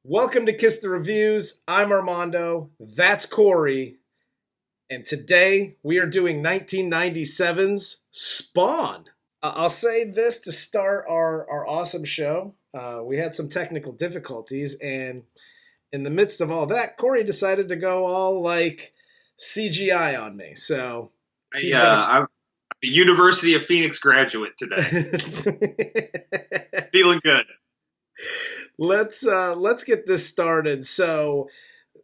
Welcome to Kiss the Reviews. I'm Armando. That's Corey. And today we are doing 1997's Spawn. I'll say this to start our awesome show. We had some technical difficulties, and in the midst of all that, Corey decided to go all like CGI on me. So I'm a University of Phoenix graduate today. Feeling good. Let's get this started. So,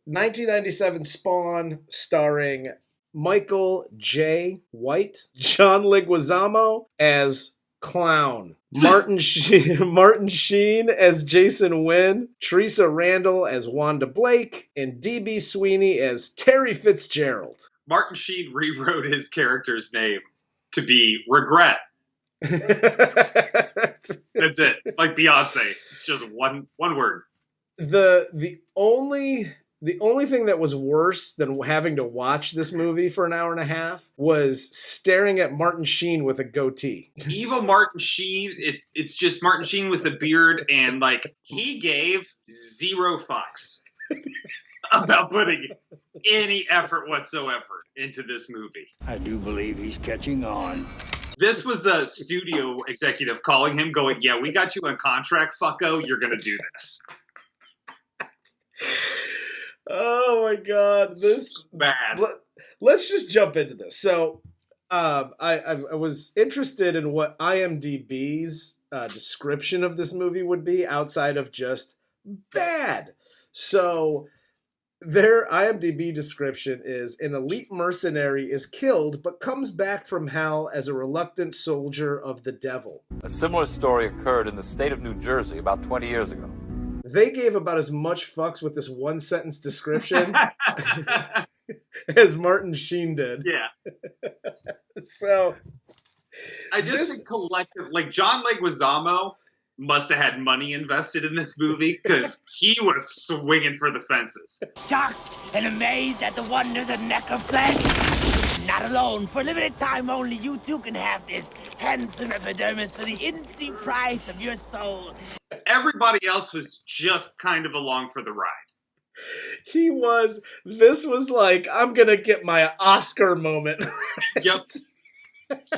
1997 Spawn, starring Michael J. White, John Leguizamo as Clown, Martin Sheen as Jason Wynn, Theresa Randle as Wanda Blake, and D.B. Sweeney as Terry Fitzgerald. Martin Sheen rewrote his character's name to be Regret. That's it. Like Beyonce. It's just one word. The only thing that was worse than having to watch this movie for an hour and a half was staring at Martin Sheen with a goatee. Evil Martin Sheen, it's just Martin Sheen with a beard, and like he gave zero fucks about putting any effort whatsoever into this movie. I do believe he's catching on. This was a studio executive calling him, going, "Yeah, we got you on contract, fucko. You're going to do this." Oh my god, this bad. Let's just jump into this. So, I was interested in what IMDB's description of this movie would be outside of just bad. So, their IMDb description is: an elite mercenary is killed but comes back from hell as a reluctant soldier of the devil. A similar story occurred in the state of New Jersey about 20 years ago. They gave about as much fucks with this one sentence description as Martin Sheen did. Yeah. So I just think collective, like John Leguizamo must have had money invested in this movie because he was swinging for the fences. Shocked and amazed at the wonders of necroflesh. Not alone. For a limited time only, you too can have this handsome epidermis for the insane price of your soul. Everybody else was just kind of along for the ride. This was like, I'm gonna get my Oscar moment. Yep.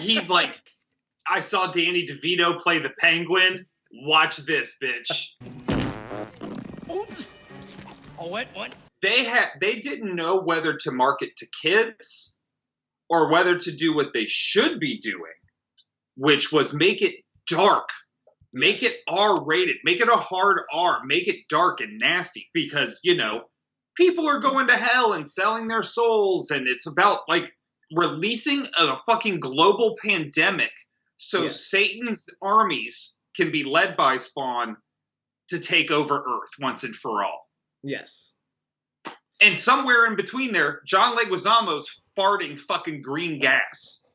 He's like, I saw Danny DeVito play the Penguin. Watch this, bitch. Oops. Oh, what? They didn't know whether to market to kids or whether to do what they should be doing, which was make it dark. Make it R-rated. Make it a hard R. Make it dark and nasty because, people are going to hell and selling their souls, and it's about, like, releasing a fucking global pandemic so Satan's armies can be led by Spawn to take over Earth once and for all. Yes. And somewhere in between there, John Leguizamo's farting fucking green gas.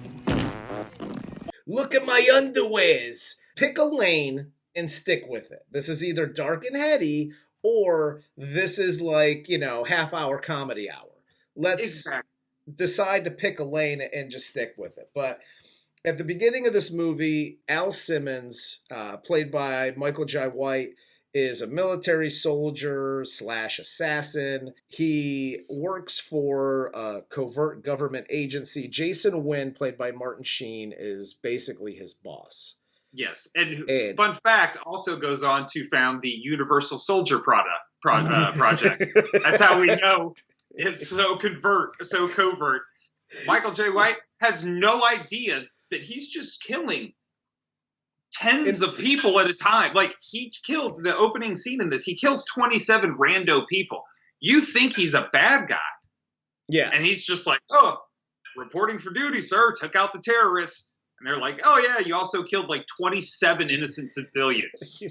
Look at my underwears. Pick a lane and stick with it. This is either dark and heady, or this is like, half-hour comedy hour. Let's decide to pick a lane and just stick with it. But at the beginning of this movie, Al Simmons, played by Michael J. White, is a military soldier / assassin. He works for a covert government agency. Jason Wynn, played by Martin Sheen, is basically his boss. Yes, and fun fact, also goes on to found the Universal Soldier project. That's how we know it's so covert. Michael J. White has no idea that he's just killing tens of people at a time. Like, he kills, the opening scene in this, he kills 27 rando people. You think he's a bad guy. Yeah. And he's just like, "Oh, reporting for duty, sir. Took out the terrorists." And they're like, "Oh, yeah, you also killed like 27 innocent civilians."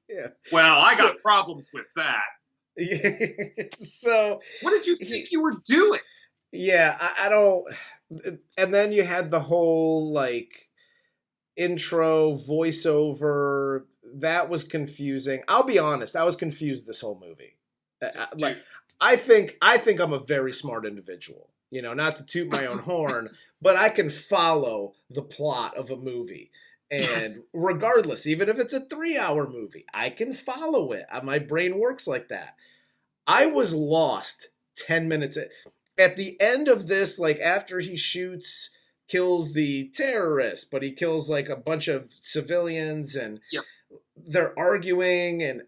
Yeah. Well, I got problems with that. Yeah. So, what did you think you were doing? Yeah, I don't. And then you had the whole like intro voiceover that was confusing. I'll be honest, I was confused this whole movie. Like, I think I'm a very smart individual. Not to toot my own horn, but I can follow the plot of a movie. And regardless, even if it's a 3-hour movie, I can follow it. My brain works like that. I was lost 10 minutes. At the end of this, like after he kills the terrorist, but he kills like a bunch of civilians and they're arguing and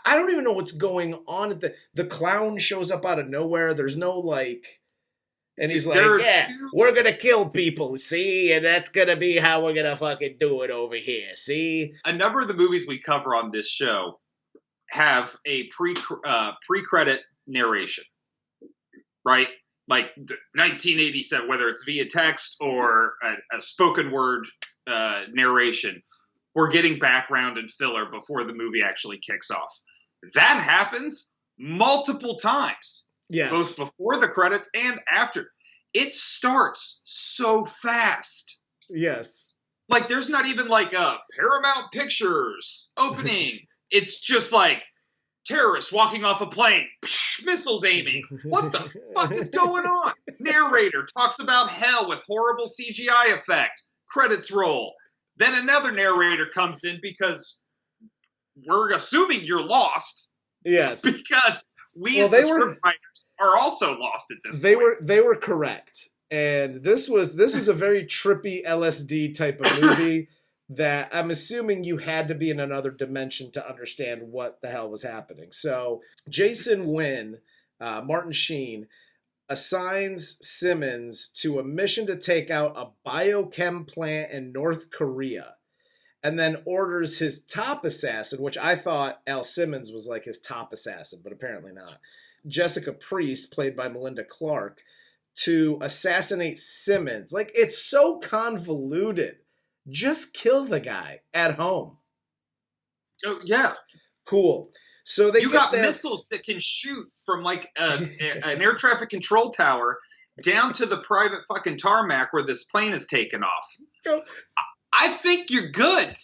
I don't even know what's going on. The clown shows up out of nowhere. There's no like... And he's like, yeah, we're going to kill people, see? And that's going to be how we're going to fucking do it over here, see? A number of the movies we cover on this show have a pre-credit narration, right? Like 1987, whether it's via text or a spoken word narration, we're getting background and filler before the movie actually kicks off. That happens multiple times. Yes. Both before the credits and after. It starts so fast. Yes. Like, there's not even like a Paramount Pictures opening. It's just like terrorists walking off a plane, missiles aiming. What the fuck is going on? Narrator talks about hell with horrible CGI effect. Credits roll. Then another narrator comes in because we're assuming you're lost. Yes. Because... We as the scriptwriters are also lost at this point. They were correct. And this was a very trippy LSD type of movie that I'm assuming you had to be in another dimension to understand what the hell was happening. So Jason Wynn, Martin Sheen, assigns Simmons to a mission to take out a biochem plant in North Korea. And then orders his top assassin, which I thought Al Simmons was like his top assassin, but apparently not. Jessica Priest, played by Melinda Clarke, to assassinate Simmons. Like, it's so convoluted. Just kill the guy at home. Oh, yeah. Cool. So you got missiles that can shoot from like an air traffic control tower down to the private fucking tarmac where this plane is taken off. I think you're good,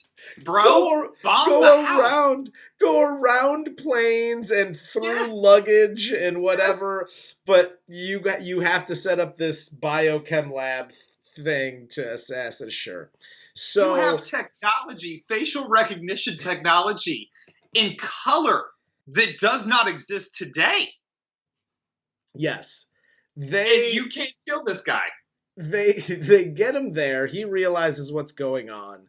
bro. Go around planes and through luggage and whatever. But you have to set up this biochem lab thing to assassin. Sure. So you have technology, facial recognition technology in color that does not exist today. Yes. And you can't kill this guy. They get him there. He realizes what's going on.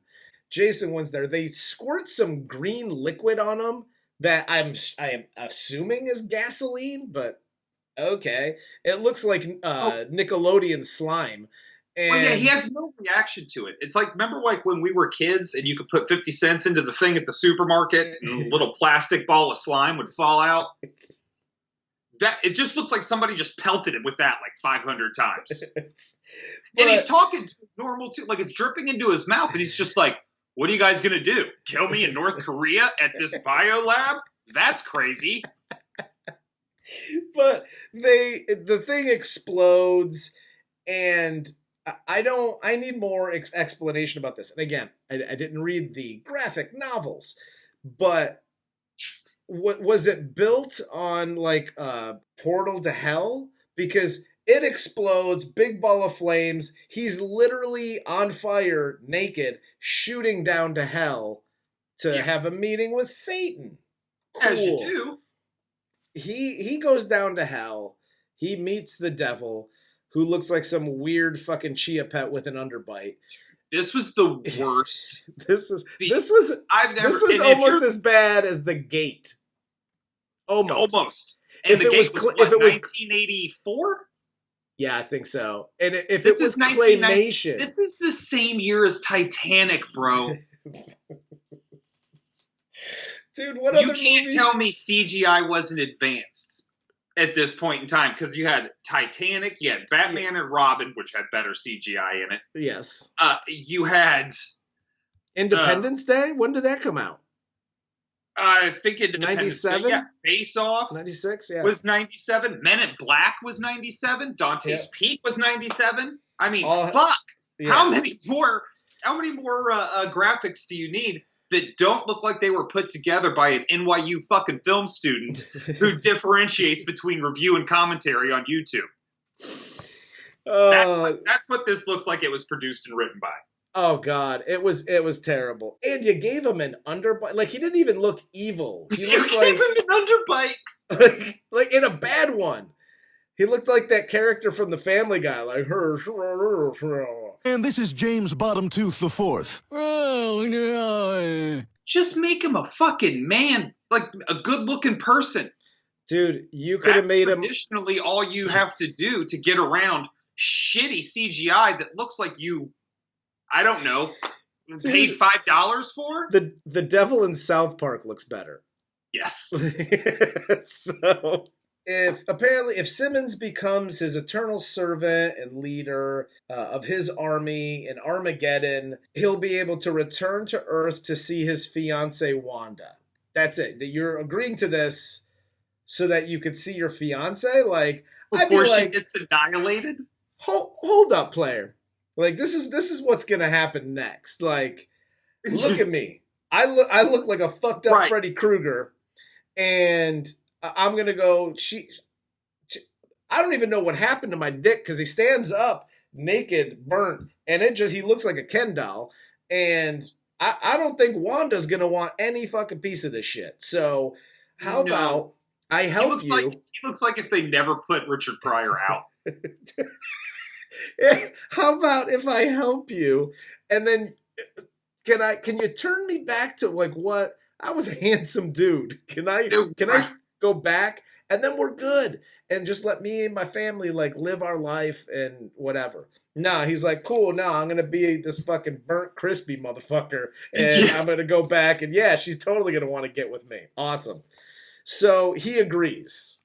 Jason Wynn's there. They squirt some green liquid on him that I am assuming is gasoline, but okay. It looks like Nickelodeon slime. And well, yeah, he has no reaction to it. It's like, remember like when we were kids and you could put 50 cents into the thing at the supermarket and a little plastic ball of slime would fall out? It just looks like somebody just pelted him with that like 500 times. And he's talking normal too, like it's dripping into his mouth, and he's just like, what are you guys going to do? Kill me in North Korea at this bio lab? That's crazy. But the thing explodes, and I need more explanation about this. And again, I didn't read the graphic novels, but was it built on like a portal to hell? Because it explodes, big ball of flames. He's literally on fire, naked, shooting down to hell to have a meeting with Satan. Cool. As you do. He goes down to hell. He meets the devil, who looks like some weird fucking chia pet with an underbite. This was the worst. This was almost as bad as The Gate. Almost. And The Gate was 1984? Yeah, I think so. And if it was claymation. This is the same year as Titanic, bro. Dude, what other movies? You can't tell me CGI wasn't advanced at this point in time, because you had Titanic, you had Batman and Robin, which had better CGI in it. Yes. You had Independence Day? When did that come out? I think Independence 97? Day. Yeah. Face Off 96, yeah. was 97. Men in Black was 97. Dante's Peak was 97. I mean, fuck. Yeah. How many more graphics do you need that don't look like they were put together by an NYU fucking film student who differentiates between review and commentary on YouTube? That's what this looks like it was produced and written by. Oh God, it was terrible. And you gave him an underbite. Like he didn't even look evil. He You looked gave like him an underbite. like in a bad one. He looked like that character from the Family Guy, like her. And this is James Bottomtooth the Fourth. Oh, no. Just make him a fucking man, like a good-looking person. Dude, you could have That's made him. traditionally all you have to do to get around shitty CGI that looks like you, I don't know, paid $5 for? The devil in South Park looks better. Yes. So if Simmons becomes his eternal servant and leader of his army in Armageddon, he'll be able to return to Earth to see his fiancee Wanda. That's it. You're agreeing to this so that you could see your fiance? Like Before she like, gets annihilated? hold up, player. Like this is what's gonna happen next. Like, look at me. I look like a fucked up Freddy Krueger, and I'm gonna go. I don't even know what happened to my dick because he stands up naked, burnt, and he looks like a Ken doll. And I don't think Wanda's gonna want any fucking piece of this shit. So how about I help you? He looks like if they never put Richard Pryor out. How about if I help you, and then can you turn me back to like what I was a handsome dude? Can I go back, and then we're good, and just let me and my family like live our life and whatever. Nah, he's like, cool. Now I'm gonna be this fucking burnt crispy motherfucker, and I'm gonna go back, and yeah, she's totally gonna want to get with me. Awesome. So he agrees.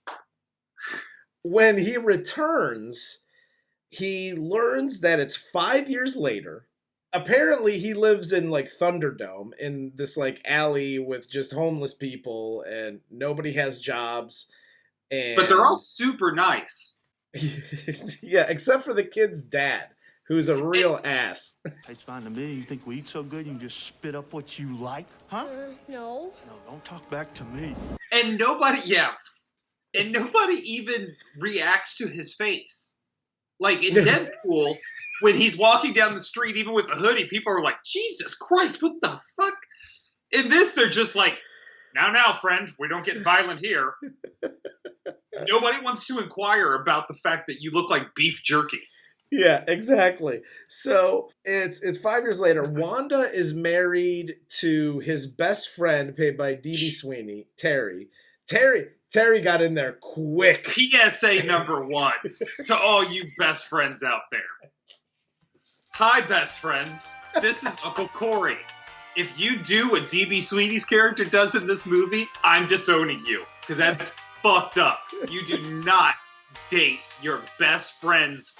When he returns, he learns that it's 5 years later. Apparently, he lives in like Thunderdome in this like alley with just homeless people, and nobody has jobs. But they're all super nice. Yeah, except for the kid's dad, who's a real ass. It's fine to me. You think we eat so good you can just spit up what you like? Huh? No. No, don't talk back to me. And nobody even reacts to his face. Like in Deadpool, when he's walking down the street, even with a hoodie, people are like, Jesus Christ, what the fuck? In this, they're just like, now, friend, we don't get violent here. Nobody wants to inquire about the fact that you look like beef jerky. Yeah, exactly. So it's 5 years later. Wanda is married to his best friend, played by D.B. Sweeney, Terry. Terry got in there quick. PSA number 1 to all you best friends out there. Hi, best friends. This is Uncle Corey. If you do what D.B. Sweeney's character does in this movie, I'm disowning you. Because that's fucked up. You do not date your best friend's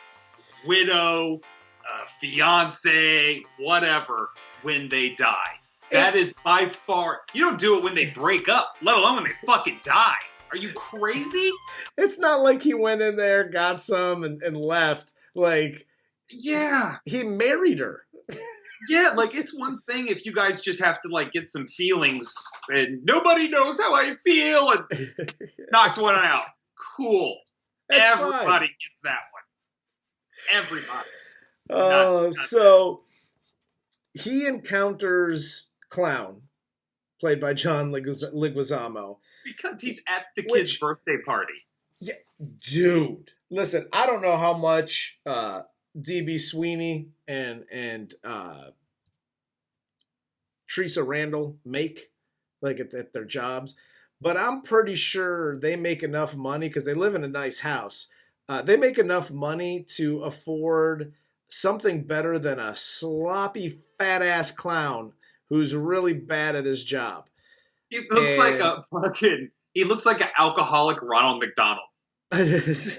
widow, fiance, whatever, when they die. That is by far... You don't do it when they break up, let alone when they fucking die. Are you crazy? It's not like he went in there, got some, and left. Like, yeah, he married her. Yeah, like, it's one thing if you guys just have to, like, get some feelings and nobody knows how I feel and knocked one out. Cool. That's Everybody fine. gets that one. Everybody. Oh, so he encounters Clown, played by John Leguizamo. Because he's at the kid's birthday party. Yeah, dude. Listen, I don't know how much D.B. Sweeney and Theresa Randle make, like at their jobs, but I'm pretty sure they make enough money because they live in a nice house. They make enough money to afford something better than a sloppy fat ass clown who's really bad at his job. He looks like he looks like an alcoholic Ronald McDonald at this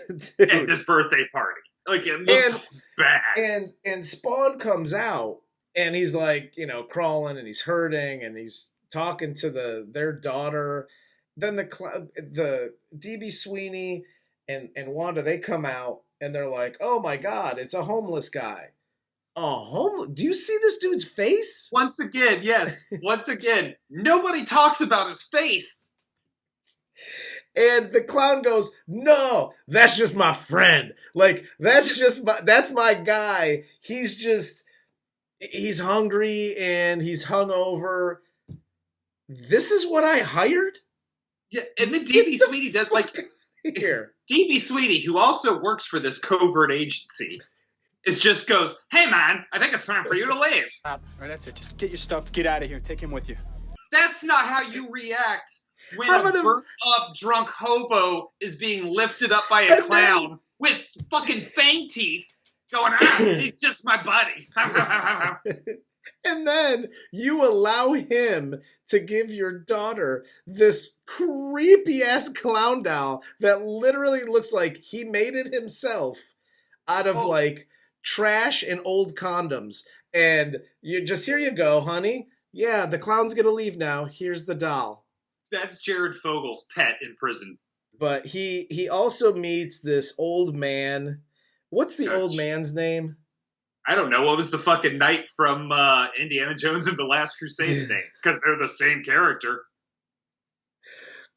birthday party. Like, it looks bad. And Spawn comes out and he's like, crawling and he's hurting and he's talking to their daughter. Then the D.B. Sweeney and Wanda, they come out and they're like, oh my God, it's a homeless guy. Do you see this dude's face? Once again, yes. Once again, nobody talks about his face. And the clown goes, no, that's just my friend. Like, that's my guy. He's he's hungry and he's hungover. This is what I hired? Yeah, and then D.B. Sweeney does like here. D.B. Sweeney, who also works for this covert agency, just goes, "Hey man, I think it's time for you to leave." All right, that's it. Just get your stuff, get out of here, take him with you. That's not how you react when I'm a gonna- burnt up drunk hobo is being lifted up by a clown with fucking fang teeth going, he's just my buddy. And then you allow him to give your daughter this creepy ass clown doll that literally looks like he made it himself out of like trash and old condoms. And you just, here you go, honey. Yeah, the clown's gonna leave now. Here's the doll. That's Jared Fogel's pet in prison. But he also meets this old man. What's the old man's name? I don't know. What was the fucking knight from Indiana Jones and the Last Crusade's name? Because they're the same character.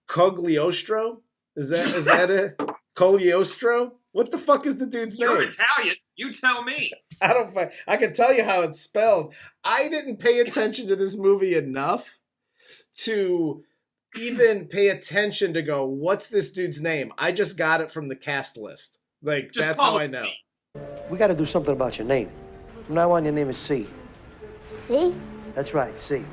Cogliostro? Is that it? Cogliostro? What the fuck is the dude's You're name? Italian. You tell me. I can tell you how it's spelled. I didn't pay attention to this movie enough to even pay attention to go, what's this dude's name? I just got it from the cast list. Like, Just that's call how I it know. C. We got to do something about your name. From now on, your name is C. See? That's right, C.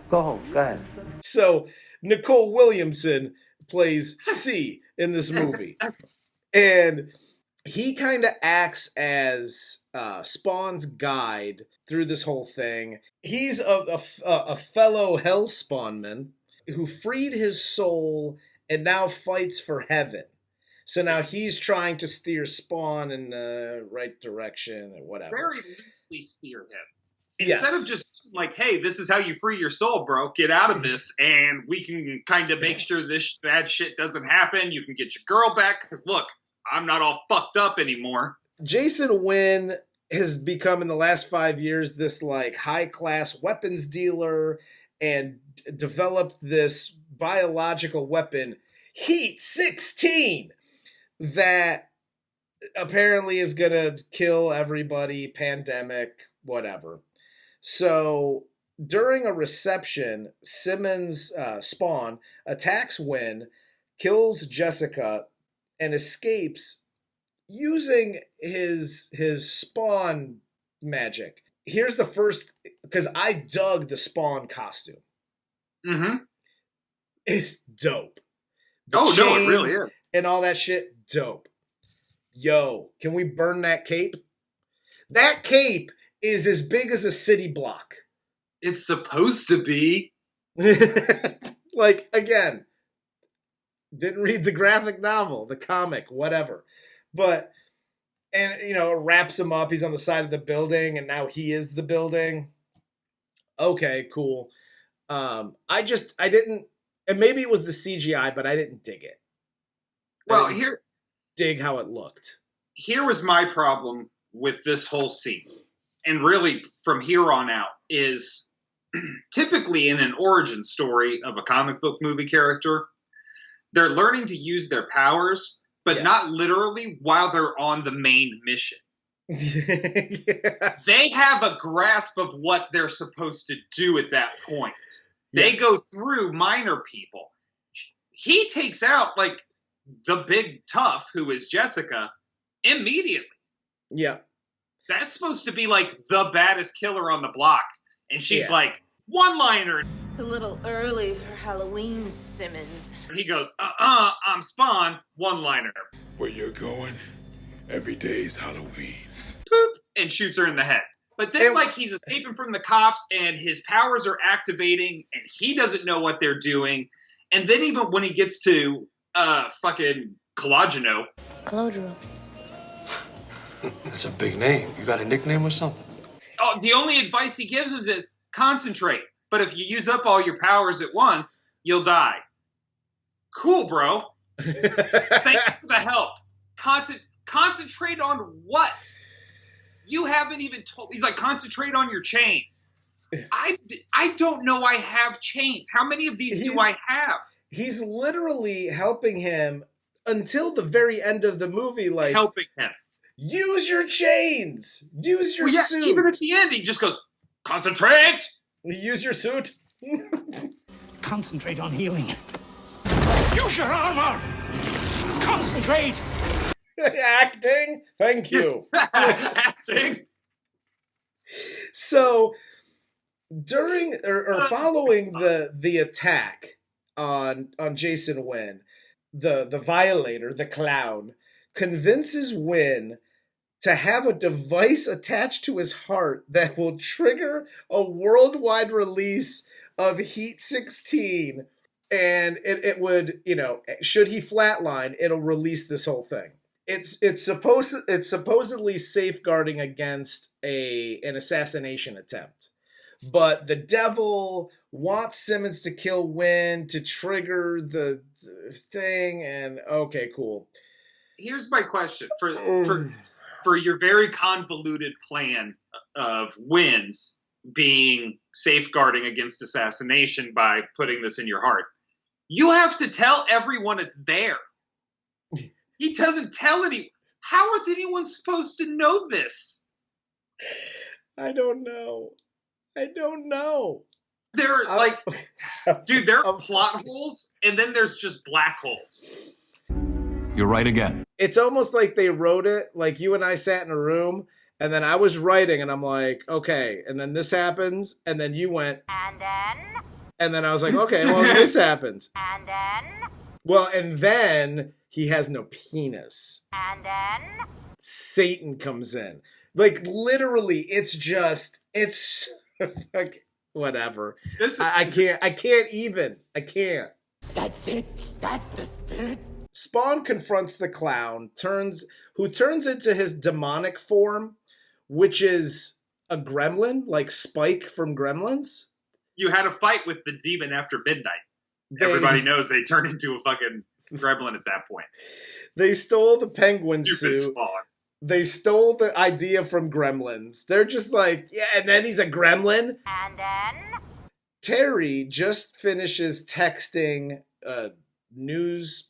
Go home. Go ahead. So Nicole Williamson plays C in this movie. And he kind of acts as Spawn's guide through this whole thing. He's a fellow Hellspawnman who freed his soul and now fights for heaven. So now he's trying to steer Spawn in the right direction or whatever. Very loosely steer him. Yes. Instead of just like, hey, this is how you free your soul, bro. Get out of this, and we can kind of make sure this bad shit doesn't happen. You can get your girl back, because look, I'm not all fucked up anymore. Jason Wynn has become, in the last 5 years, this like high-class weapons dealer and developed this biological weapon, Heat 16, that apparently is going to kill everybody, pandemic, whatever. So during a reception, Simmons, Spawn, attacks Wynn, kills Jessica, and escapes using his Spawn magic. Here's the first, because I dug the Spawn costume. Mm-hmm. It's dope. No, it chains really is. And all that shit, dope. Yo, can we burn that cape? That cape is as big as a city block. It's supposed to be. Like, again, didn't read the graphic novel, the comic, whatever. But, and, you know, it wraps him up. He's on the side of the building, and now he is the building. Okay, cool. I didn't, and maybe it was the CGI, but I didn't dig it. Well, I didn't dig how it looked. Here was my problem with this whole scene, and really from here on out, is typically in an origin story of a comic book movie character, they're learning to use their powers, but Yes. not literally while they're on the main mission. Yes. They have a grasp of what they're supposed to do at that point. They Yes. go through minor people. He takes out, like, the big tough, who is Jessica, immediately. Yeah. That's supposed to be, like, the baddest killer on the block. And she's Yeah. like, one-liner. It's a little early for Halloween, Simmons. He goes, I'm Spawn, one-liner. Where you're going, every day's Halloween. Poop, and shoots her in the head. But then, And- like, he's escaping from the cops, and his powers are activating, and he doesn't know what they're doing. And then even when he gets to, fucking Colageno, Clodro. That's a big name. You got a nickname or something? the only advice he gives him is concentrate. But if you use up all your powers at once, you'll die. Cool, bro. Thanks for the help. Concentrate on what? You haven't even told. He's like, concentrate on your chains. I don't know I have chains. How many of these do I have? He's literally helping him until the very end of the movie. Like, Helping him. use your chains, use your suit. Even at the end, he just goes, concentrate. Use your suit. Concentrate on healing. Use your armor. Concentrate. Acting. Thank you. Acting. So during or following the attack on Jason Wynn, the violator, the clown, convinces Wynn to have a device attached to his heart that will trigger a worldwide release of Heat 16, and it would, should he flatline, it'll release this whole thing. It's supposedly safeguarding against an assassination attempt. But the devil wants Simmons to kill Wynn to trigger the thing, and okay, cool. Here's my question for your very convoluted plan of Wynn's being safeguarding against assassination by putting this in your heart. You have to tell everyone it's there. He doesn't tell anyone. How is anyone supposed to know this? I don't know. There are plot holes, and then there's just black holes. You're right again. It's almost like they wrote it, like you and I sat in a room, and then I was writing, and I'm like, okay, and then this happens, and then you went, and then I was like, okay, well, this happens. Well, and then he has no penis. Satan comes in. Like, literally, it's like, whatever. I can't. That's it. That's the spirit. Spawn confronts the clown, who turns into his demonic form, which is a gremlin, like Spike from Gremlins. You had a fight with the demon after midnight. Everybody knows they turn into a fucking gremlin at that point. They stole the penguin Stupid suit. Spawn. They stole the idea from Gremlins. They're just like, yeah, and then he's a gremlin. And then? Terry just finishes texting a news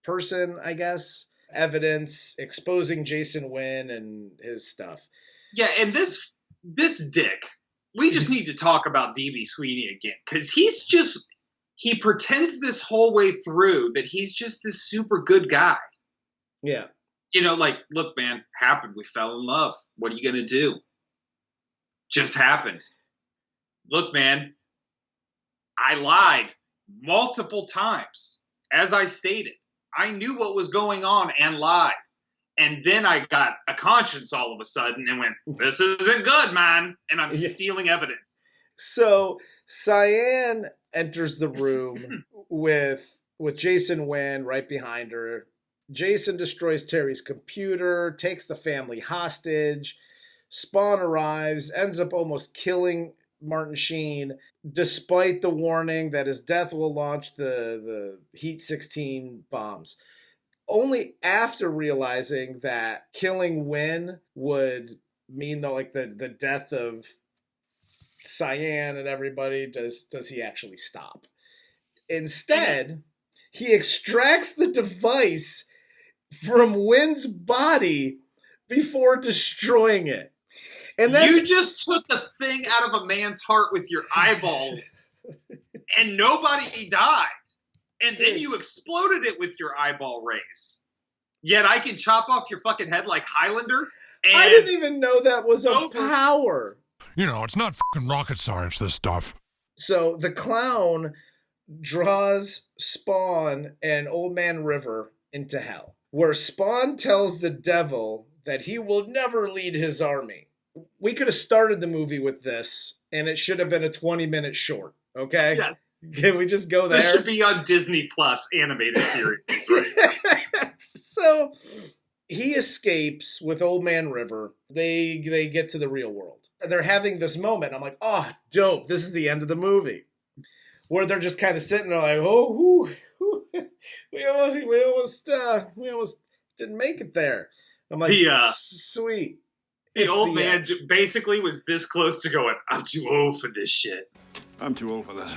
person, I guess, evidence exposing Jason Wynn and his stuff. Yeah, and this dick, we just need to talk about D.B. Sweeney again, because he pretends this whole way through that he's just this super good guy. Yeah. Like, look, man, happened. We fell in love. What are you going to do? Just happened. Look, man, I lied multiple times. As I stated, I knew what was going on and lied. And then I got a conscience all of a sudden and went, this isn't good, man. And I'm stealing evidence. So Cyan enters the room with Jason Wynn right behind her. Jason destroys Terry's computer, takes the family hostage. Spawn arrives, ends up almost killing Martin Sheen, despite the warning that his death will launch the Heat 16 bombs. Only after realizing that killing Wynn would mean the death of Cyan and everybody, does he actually stop. Instead, he extracts the device from Wynn's body before destroying it. And you just took the thing out of a man's heart with your eyeballs, and nobody died. And then you exploded it with your eyeball rays. Yet I can chop off your fucking head like Highlander. And I didn't even know that was a power. It's not fucking rocket science, this stuff. So the clown draws Spawn and Old Man River into hell, where Spawn tells the devil that he will never lead his army. We could have started the movie with this, and it should have been a 20-minute short, okay? Yes. Can we just go there? This should be on Disney Plus animated series, right? So he escapes with Old Man River. They get to the real world. They're having this moment. I'm like, oh, dope. This is the end of the movie. Where they're just kind of sitting there like, oh, we almost didn't make it there. I'm like, sweet. The old man basically was this close to going, I'm too old for this shit. I'm too old for this.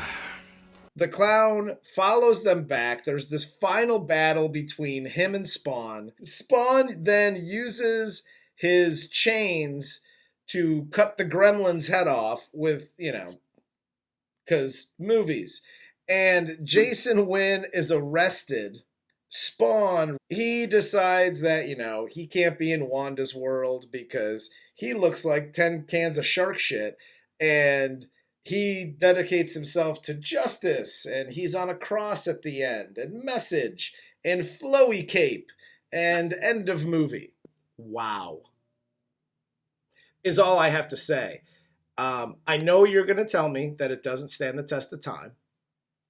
The clown follows them back. There's this final battle between him and Spawn. Spawn then uses his chains to cut the gremlin's head off with, because movies. And Jason Wynn is arrested. Spawn, he decides that, he can't be in Wanda's world because he looks like 10 cans of shark shit. And he dedicates himself to justice, and he's on a cross at the end, and message, and flowy cape, and end of movie. Wow. Is all I have to say. I know you're going to tell me that it doesn't stand the test of time.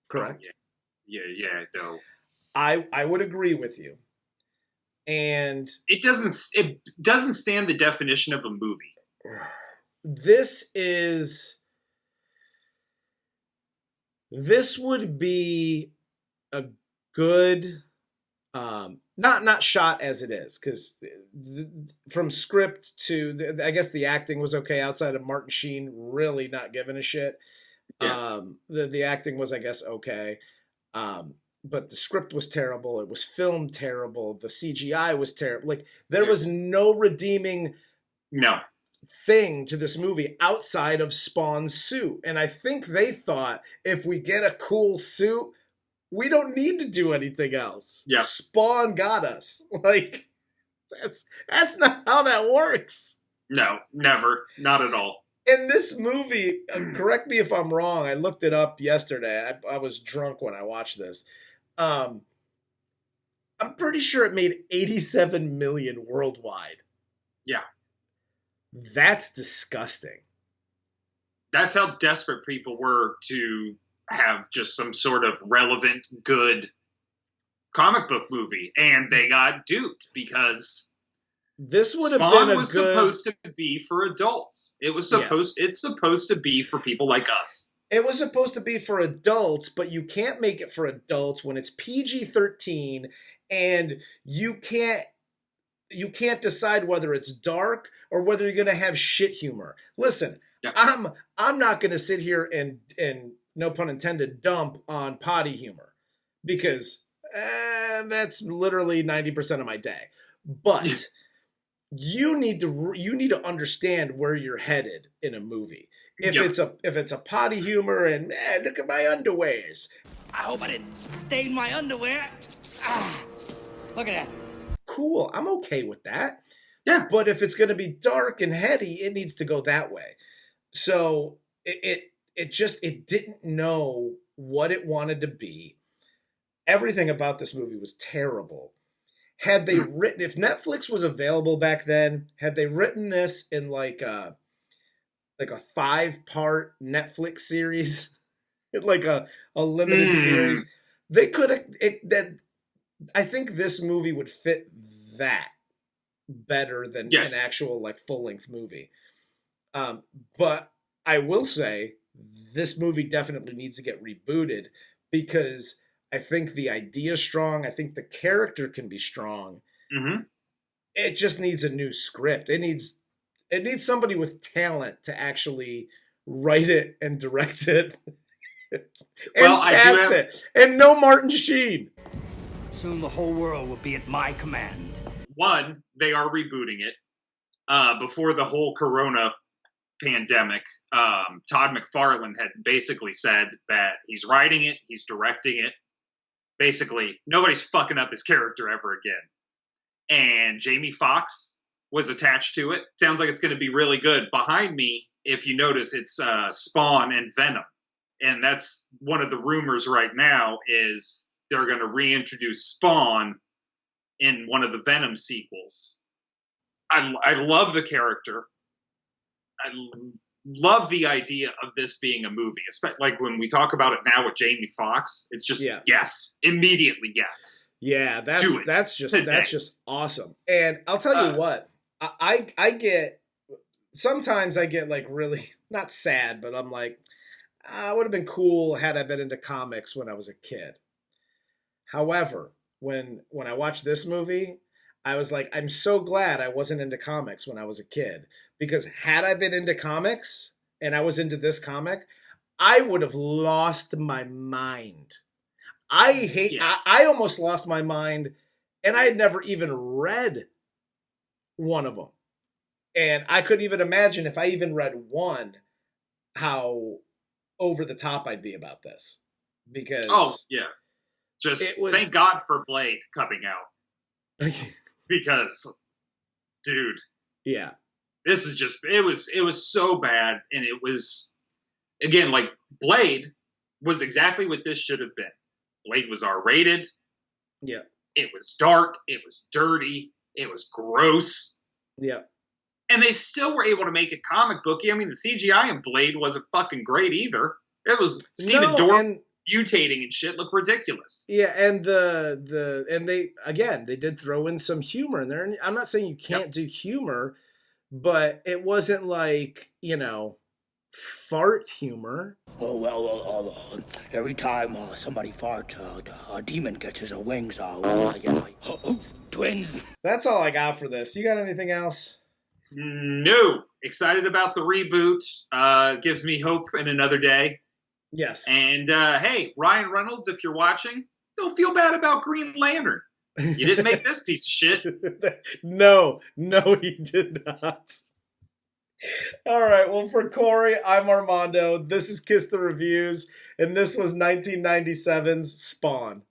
Correct? Oh, yeah, no. I would agree with you. And it doesn't stand the definition of a movie. This would be a good, not shot as it is, because from script to, I guess the acting was okay outside of Martin Sheen really not giving a shit. Yeah. The acting was, I guess, okay. But the script was terrible. It was filmed terrible. The CGI was terrible. Like, there was no redeeming thing to this movie outside of Spawn's suit. And I think they thought, if we get a cool suit, we don't need to do anything else. Yeah. Spawn got us. Like, that's not how that works. No, never. Not at all. In this movie, correct me if I'm wrong, I looked it up yesterday. I was drunk when I watched this. I'm pretty sure it made 87 million worldwide. Yeah. That's disgusting. That's how desperate people were to have just some sort of relevant, good comic book movie. And they got duped because this would have Spawn been was supposed to be for adults. It's supposed to be for people like us. It was supposed to be for adults, but you can't make it for adults when it's PG-13 and you can't decide whether it's dark or whether you're going to have shit humor. Listen, I'm not going to sit here and no pun intended dump on potty humor because that's literally 90% of my day. But you need to understand where you're headed in a movie. If it's a potty humor and man, look at my underwears. I hope I didn't stain my underwear. Look at that. Cool, I'm okay with that. Yeah. But if it's going to be dark and heady, it needs to go that way. So it didn't know what it wanted to be. Everything about this movie was terrible. Had they written, if Netflix was available back then, had they written this in like a 5-part Netflix series, like a limited series, they could have. I think this movie would fit that better than an actual like full-length movie. But I will say this movie definitely needs to get rebooted because I think the idea is strong. I think the character can be strong. Mm-hmm. It just needs a new script. It needs somebody with talent to actually write it and direct it and cast it. And no Martin Sheen. Soon the whole world will be at my command. One, they are rebooting it. Before the whole Corona pandemic, Todd McFarlane had basically said that he's writing it, he's directing it. Basically, nobody's fucking up his character ever again. And Jamie Foxx was attached to it. Sounds like it's going to be really good. Behind me, if you notice, it's Spawn and Venom. And that's one of the rumors right now is they're going to reintroduce Spawn in one of the Venom sequels. I love the character. I love the idea of this being a movie. Especially like when we talk about it now with Jamie Foxx, it's just yes, immediately yes. Yeah, that's just awesome. And I'll tell you what, I get sometimes I get like really not sad, but I'm like, it would have been cool had I been into comics when I was a kid. However, when I watched this movie, I was like, I'm so glad I wasn't into comics when I was a kid. Because had I been into comics and I was into this comic, I would have lost my mind. Yeah. I almost lost my mind, and I had never even read one of them. And I couldn't even imagine if I even read one, how over the top I'd be about this. Because Oh, yeah. Just thank God for Blade coming out. Because, dude. Yeah. This was just, it was so bad. And it was, again, like, Blade was exactly what this should have been. Blade was R-rated. Yeah. It was dark. It was dirty. It was gross. Yeah. And they still were able to make it comic booky. I mean, the CGI in Blade wasn't fucking great either. It was Stephen Dorff mutating and shit looked ridiculous. Yeah, and and they did throw in some humor in there. I'm not saying you can't do humor, but it wasn't like, fart humor. Oh, well, every time somebody farts, a demon catches her wings. Twins. That's all I got for this. You got anything else? No. Excited about the reboot. Gives me hope in another day. Yes. And, hey, Ryan Reynolds, if you're watching, don't feel bad about Green Lantern. You didn't make this piece of shit. No, he did not. All right, well, for Corey, I'm Armando. This is Kiss the Reviews, and this was 1997's Spawn.